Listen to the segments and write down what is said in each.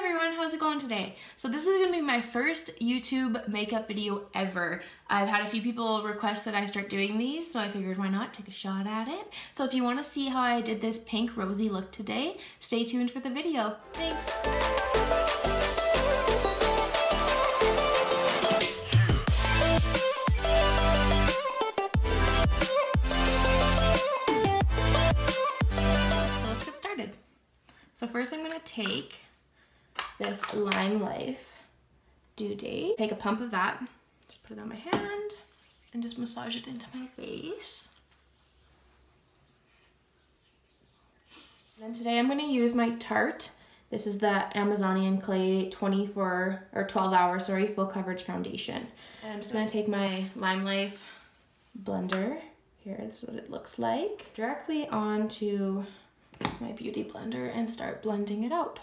everyone, how's it going today? So this is gonna be my first YouTube makeup video ever. I've had a few people request that I start doing these, so I figured why not take a shot at it. So if you want to see how I did this pink rosy look today, stay tuned for the video. Thanks! So first I'm gonna take this Lime Life Dew Date. Take a pump of that, just put it on my hand, and just massage it into my face. And then today I'm gonna use my Tarte. This is the Amazonian Clay 12 hour, full coverage foundation. And I'm just gonna take my Lime Life blender. Here, this is what it looks like. Directly onto my beauty blender and start blending it out.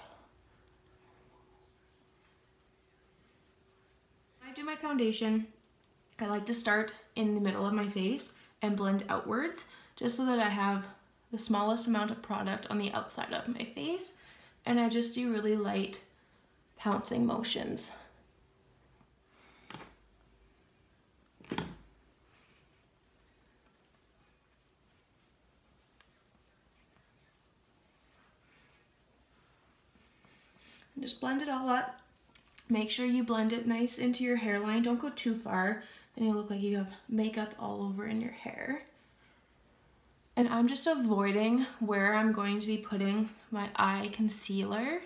When I do my foundation, I like to start in the middle of my face and blend outwards, just so that I have the smallest amount of product on the outside of my face, and I just do really light pouncing motions. Just blend it all up. Make sure you blend it nice into your hairline. Don't go too far, then you look like you have makeup all over in your hair. And I'm just avoiding where I'm going to be putting my eye concealer,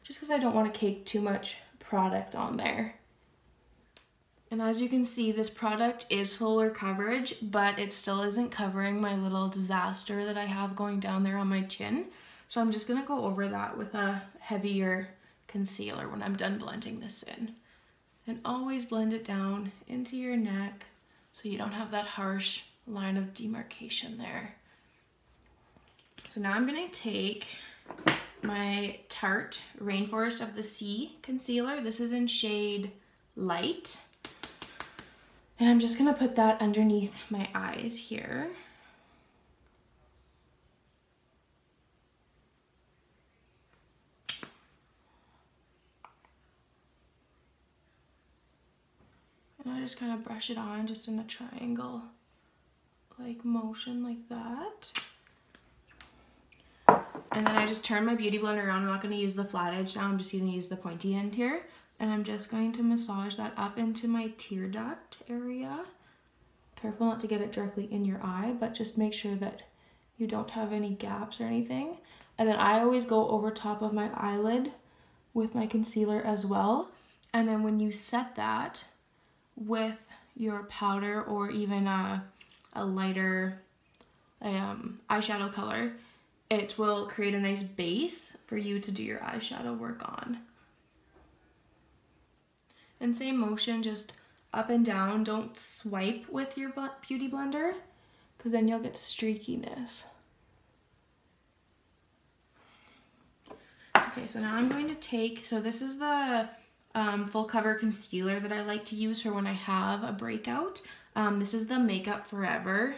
just because I don't want to cake too much product on there. And as you can see, this product is fuller coverage, but it still isn't covering my little disaster that I have going down there on my chin. So I'm just gonna go over that with a heavier concealer when I'm done blending this in. And always blend it down into your neck so you don't have that harsh line of demarcation there. So now I'm gonna take my Tarte Rainforest of the Sea concealer. This is in shade Light. And I'm just gonna put that underneath my eyes here. And I just kind of brush it on just in a triangle like motion like that. And then I just turn my beauty blender around. I'm not going to use the flat edge now, I'm just going to use the pointy end here. And I'm just going to massage that up into my tear duct area. Careful not to get it directly in your eye, but just make sure that you don't have any gaps or anything. And then I always go over top of my eyelid with my concealer as well. And then when you set that with your powder or even a lighter eyeshadow color, it will create a nice base for you to do your eyeshadow work on. And same motion, just up and down. Don't swipe with your beauty blender, because then you'll get streakiness. Okay, so now I'm going to take, so this is the full cover concealer that I like to use for when I have a breakout. This is the Makeup Forever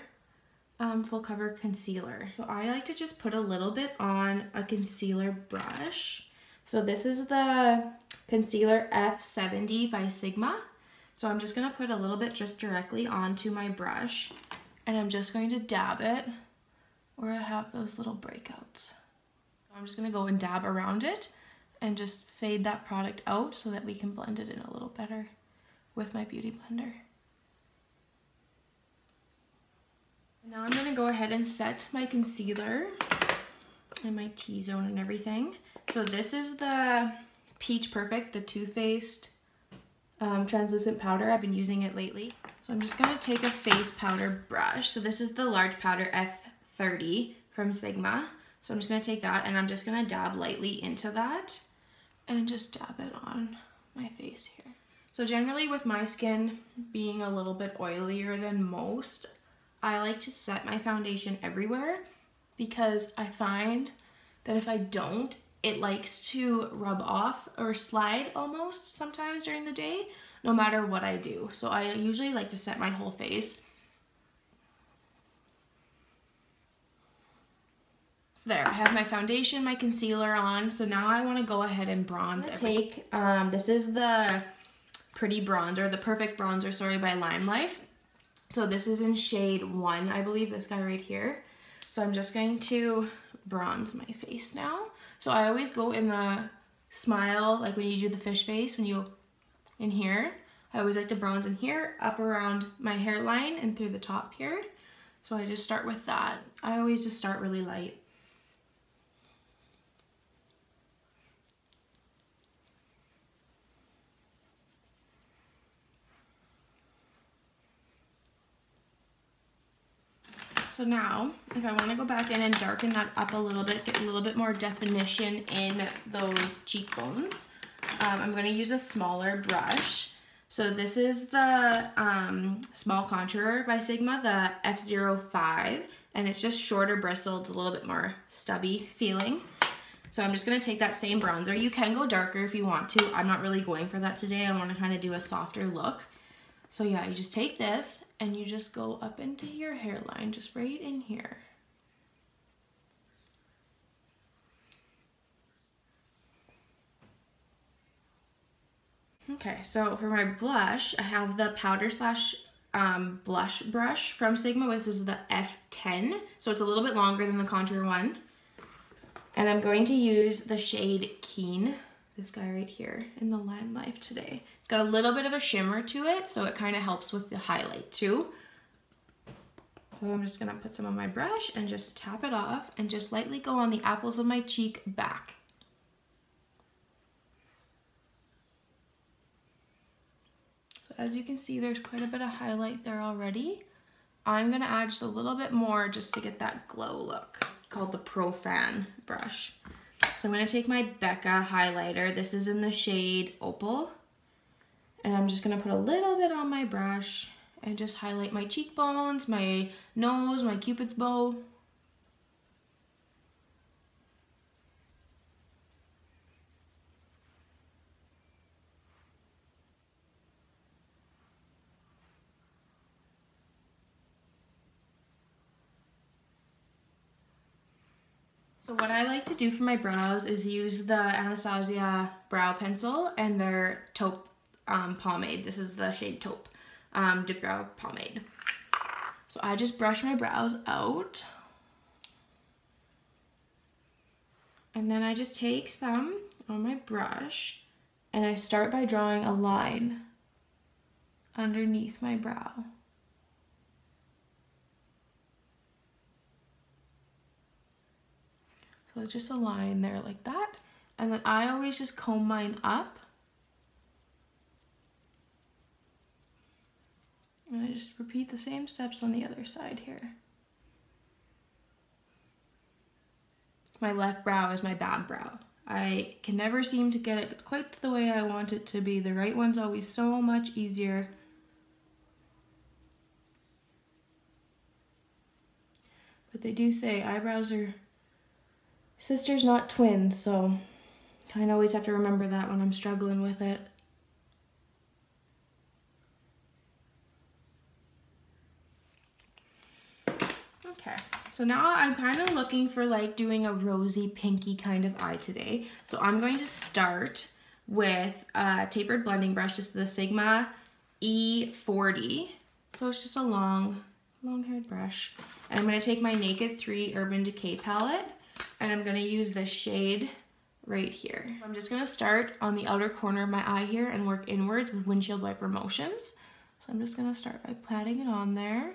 full cover concealer. So I like to just put a little bit on a concealer brush. So this is the concealer F70 by Sigma. So I'm just gonna put a little bit just directly onto my brush, and I'm just going to dab it where I have those little breakouts. I'm just gonna go and dab around it and just fade that product out so that we can blend it in a little better with my beauty blender. Now I'm gonna go ahead and set my concealer and my T-zone and everything. So this is the Peach Perfect, the Too Faced translucent powder. I've been using it lately. So I'm just gonna take a face powder brush. So this is the large powder F30 from Sigma. So I'm just gonna take that and I'm just gonna dab lightly into that and just dab it on my face here. So generally with my skin being a little bit oilier than most, I like to set my foundation everywhere, because I find that if I don't, it likes to rub off or slide almost sometimes during the day, no matter what I do. So I usually like to set my whole face. So there, I have my foundation, my concealer on. So now I want to go ahead and bronze. Take, this is the Pretty Bronzer, the Perfect Bronzer, sorry, by Lime Life. So this is in shade 1, I believe, this guy right here. So I'm just going to bronze my face now. So I always go in the smile, like when you do the fish face, when you, in here. I always like to bronze in here, up around my hairline and through the top here. So I just start with that. I always just start really light. So now, if I want to go back in and darken that up a little bit, get a little bit more definition in those cheekbones, I'm going to use a smaller brush. So this is the Small Contourer by Sigma, the F05, and it's just shorter bristled, a little bit more stubby feeling. So I'm just going to take that same bronzer. You can go darker if you want to. I'm not really going for that today. I want to kind of do a softer look. So yeah, you just take this and you just go up into your hairline, just right in here. Okay, so for my blush, I have the powder slash blush brush from Sigma, which is the F10. So it's a little bit longer than the contour one. And I'm going to use the shade Keen, this guy right here, in the Lime Life today. It's got a little bit of a shimmer to it, so it kind of helps with the highlight too. So I'm just gonna put some on my brush and just tap it off and just lightly go on the apples of my cheek back. So as you can see, there's quite a bit of highlight there already. I'm gonna add just a little bit more just to get that glow look, called the Pro Fan brush. So I'm gonna take my Becca highlighter. This is in the shade Opal. And I'm just gonna put a little bit on my brush and just highlight my cheekbones, my nose, my Cupid's bow. So what I like to do for my brows is use the Anastasia brow pencil and their taupe pomade. This is the shade Taupe Dip Brow Pomade. So I just brush my brows out. And then I just take some on my brush and I start by drawing a line underneath my brow. So it's just a line there like that. And then I always just comb mine up. And I just repeat the same steps on the other side here. My left brow is my bad brow. I can never seem to get it quite the way I want it to be. The right one's always so much easier. But they do say eyebrows are sisters, not twins, so I kind of always have to remember that when I'm struggling with it. Okay, so now I'm kind of looking for like doing a rosy pinky kind of eye today. So I'm going to start with a tapered blending brush. This is the Sigma E40. So it's just a long-haired brush. And I'm going to take my Naked 3 Urban Decay palette and I'm going to use the shade right here. I'm just going to start on the outer corner of my eye here and work inwards with windshield wiper motions. So I'm just going to start by patting it on there.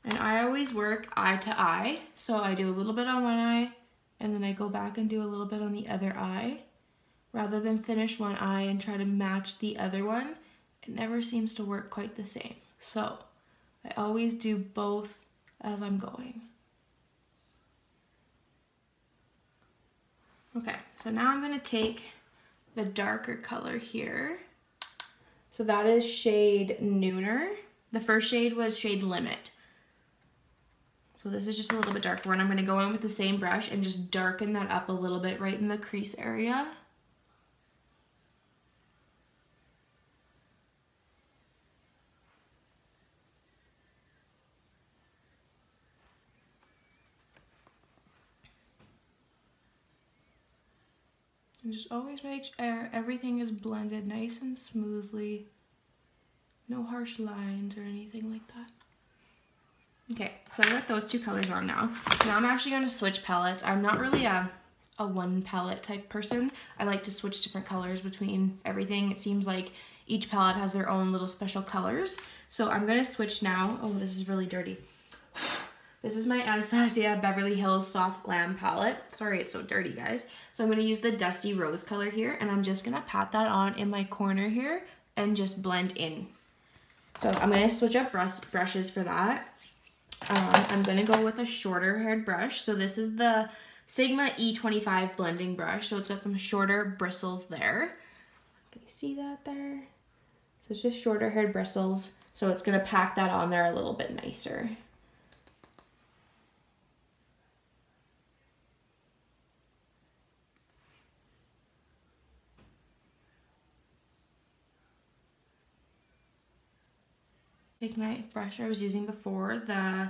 And I always work eye to eye. So I do a little bit on one eye and then I go back and do a little bit on the other eye. Rather than finish one eye and try to match the other one, it never seems to work quite the same. So I always do both as I'm going. Okay, so now I'm gonna take the darker color here. So that is shade Nooner. The first shade was shade Limit. So this is just a little bit darker one. I'm gonna go in with the same brush and just darken that up a little bit right in the crease area. And just always make sure everything is blended nice and smoothly. No harsh lines or anything like that. Okay, so I got those two colors on now. Now I'm actually going to switch palettes. I'm not really a one palette type person. I like to switch different colors between everything. It seems like each palette has their own little special colors. So I'm going to switch now. Oh, this is really dirty. This is my Anastasia Beverly Hills Soft Glam palette. Sorry it's so dirty, guys. So I'm going to use the Dusty Rose color here, and I'm just going to pat that on in my corner here and just blend in. So I'm going to switch up brushes for that. I'm going to go with a shorter haired brush. So this is the Sigma E25 blending brush. So it's got some shorter bristles there. Can you see that there? So it's just shorter haired bristles. So it's going to pack that on there a little bit nicer. Take my brush I was using before, the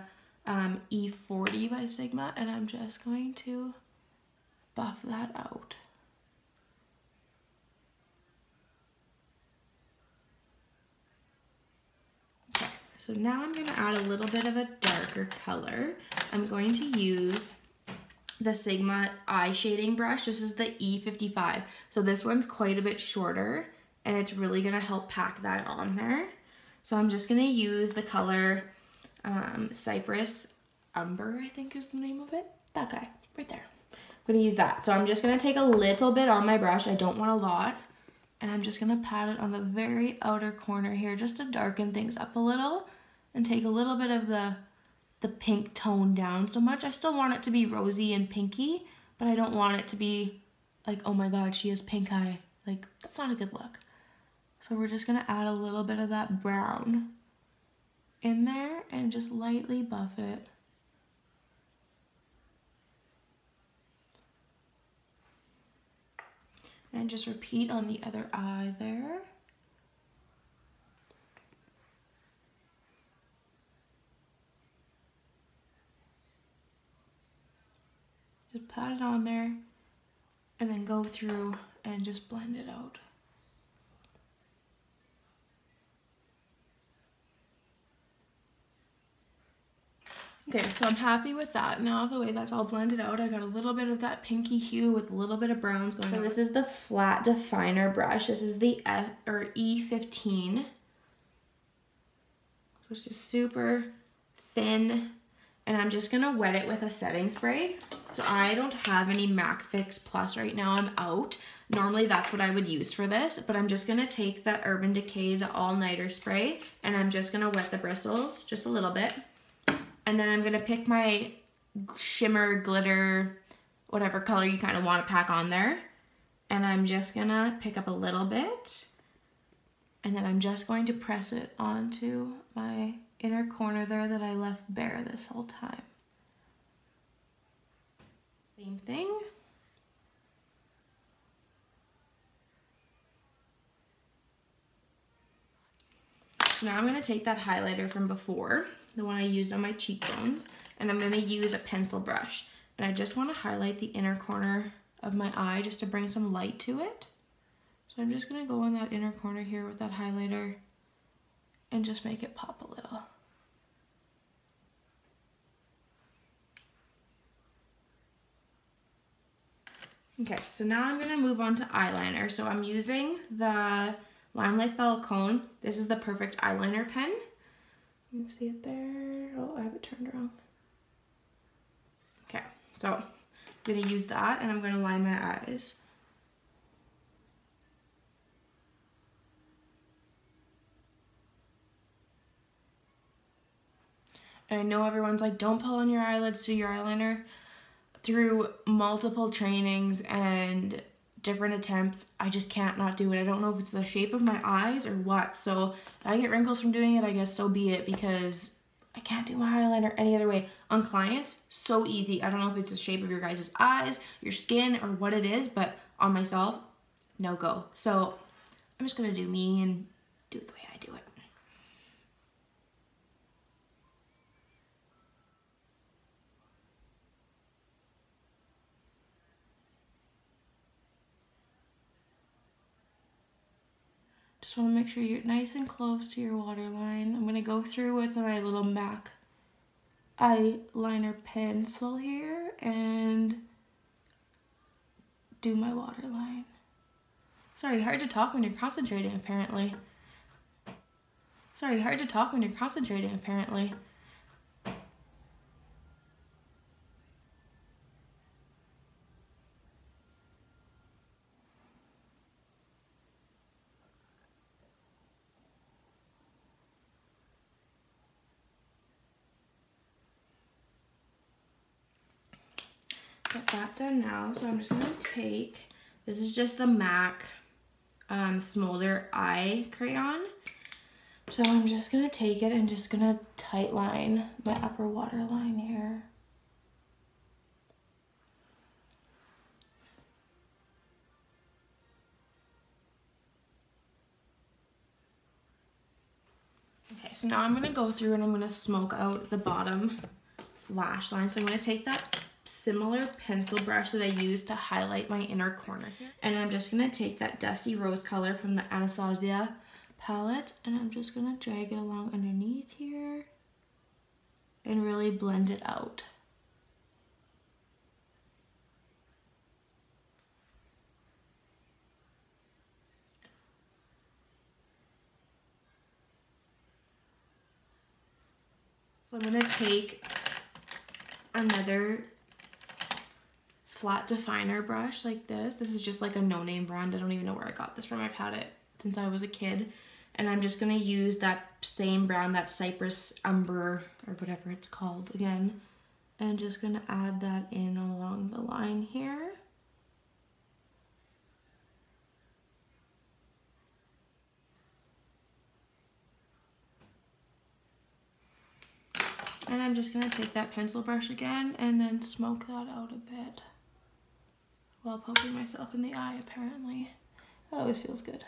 E40 by Sigma, and I'm just going to buff that out. Okay, so now I'm going to add a little bit of a darker color. I'm going to use the Sigma eye shading brush. This is the E55. So this one's quite a bit shorter, and it's really going to help pack that on there. So I'm just going to use the color Cypress Umber, I think is the name of it. That guy, right there. I'm going to use that. So I'm just going to take a little bit on my brush. I don't want a lot. And I'm just going to pat it on the very outer corner here just to darken things up a little and take a little bit of the pink tone down so much. I still want it to be rosy and pinky, but I don't want it to be like, oh my god, she has pink eye. Like, that's not a good look. So we're just going to add a little bit of that brown in there and just lightly buff it. And just repeat on the other eye there. Just pat it on there and then go through and just blend it out. Okay, so I'm happy with that. Now the way that's all blended out, I got a little bit of that pinky hue with a little bit of browns going on. So this is the flat definer brush. This is the E15. So it's just super thin, and I'm just gonna wet it with a setting spray. So I don't have any MAC Fix Plus right now, I'm out. Normally that's what I would use for this, but I'm just gonna take the Urban Decay, the All Nighter spray, and I'm just gonna wet the bristles just a little bit. And then I'm gonna pick my shimmer, glitter, whatever color you kind of want to pack on there. And I'm just gonna pick up a little bit, and then I'm just going to press it onto my inner corner there that I left bare this whole time. Same thing. So now I'm gonna take that highlighter from before, the one I used on my cheekbones, and I'm gonna use a pencil brush. And I just wanna highlight the inner corner of my eye just to bring some light to it. So I'm just gonna go on that inner corner here with that highlighter and just make it pop a little. Okay, so now I'm gonna move on to eyeliner. So I'm using the Limelight Balcone. This is the Perfect Eyeliner pen. You can see it there. Oh, I have it turned around. Okay, so I'm gonna use that and I'm gonna line my eyes. And I know everyone's like, don't pull on your eyelids, do your eyeliner. Through multiple trainings and different attempts, I just can't not do it. I don't know if it's the shape of my eyes or what. So if I get wrinkles from doing it, I guess so be it, because I can't do my eyeliner any other way. On clients, so easy. I don't know if it's the shape of your guys' eyes, your skin, or what it is, but on myself, no go. So I'm just gonna do me and do it the way I do it. Just want to make sure you're nice and close to your waterline. I'm going to go through with my little MAC eyeliner pencil here and do my waterline. Sorry, hard to talk when you're concentrating apparently. Sorry, hard to talk when you're concentrating apparently. Got that done now, so I'm just gonna take, this is just the MAC Smolder Eye Crayon. So I'm just gonna take it and just gonna tight line my upper waterline here. Okay, so now I'm gonna go through and I'm gonna smoke out the bottom lash line. So I'm gonna take that similar pencil brush that I used to highlight my inner corner here. And I'm just gonna take that Dusty Rose color from the Anastasia palette and I'm just gonna drag it along underneath here and really blend it out. So I'm gonna take another flat definer brush like this. This is just like a no-name brand. I don't even know where I got this from. I've had it since I was a kid. And I'm just gonna use that same brown, that Cypress Umber or whatever it's called again. And just gonna add that in along the line here. And I'm just gonna take that pencil brush again and then smoke that out a bit while poking myself in the eye apparently. That always feels good.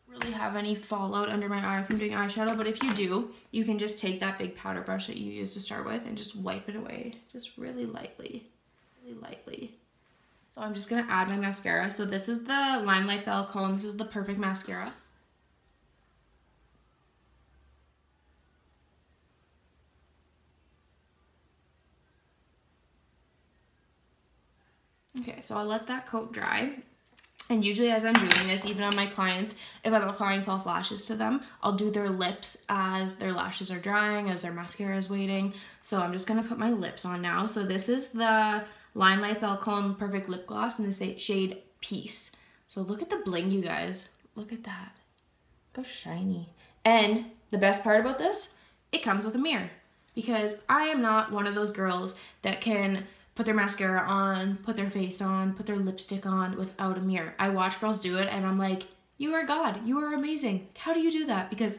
Really have any fallout under my eye from doing eyeshadow, but if you do, you can just take that big powder brush that you used to start with and just wipe it away, just really lightly, really lightly. So I'm just gonna add my mascara. So this is the Limelight Belle Cone. This is the Perfect Mascara. Okay, so I'll let that coat dry. And usually as I'm doing this, even on my clients, if I'm applying false lashes to them, I'll do their lips as their lashes are drying, as their mascara is waiting. So I'm just gonna put my lips on now. So this is the Limelight Belle Cone Perfect Lip Gloss in the shade Peace. So look at the bling, you guys. Look at that. Look how shiny. And the best part about this, it comes with a mirror. Because I am not one of those girls that can put their mascara on, put their face on, put their lipstick on without a mirror. I watch girls do it and I'm like, you are God, you are amazing. How do you do that? Because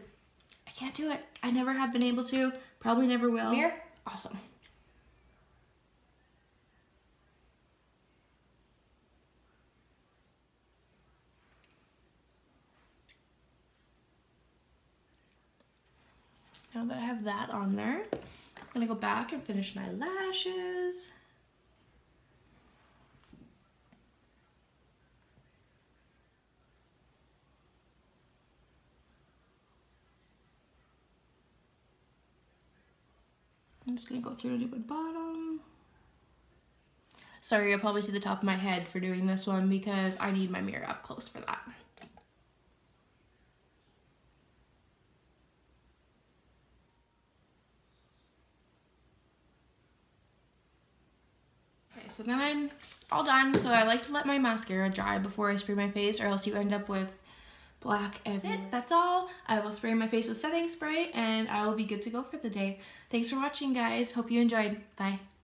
I can't do it. I never have been able to, probably never will. Mirror, awesome. Now that I have that on there, I'm gonna go back and finish my lashes. I'm just gonna go through and do my bottom. Sorry, you'll probably see the top of my head for doing this one because I need my mirror up close for that. Okay, so then I'm all done. So I like to let my mascara dry before I spray my face or else you end up with black everywhere. That's all. I will spray my face with setting spray and I will be good to go for the day. Thanks for watching, guys. Hope you enjoyed. Bye.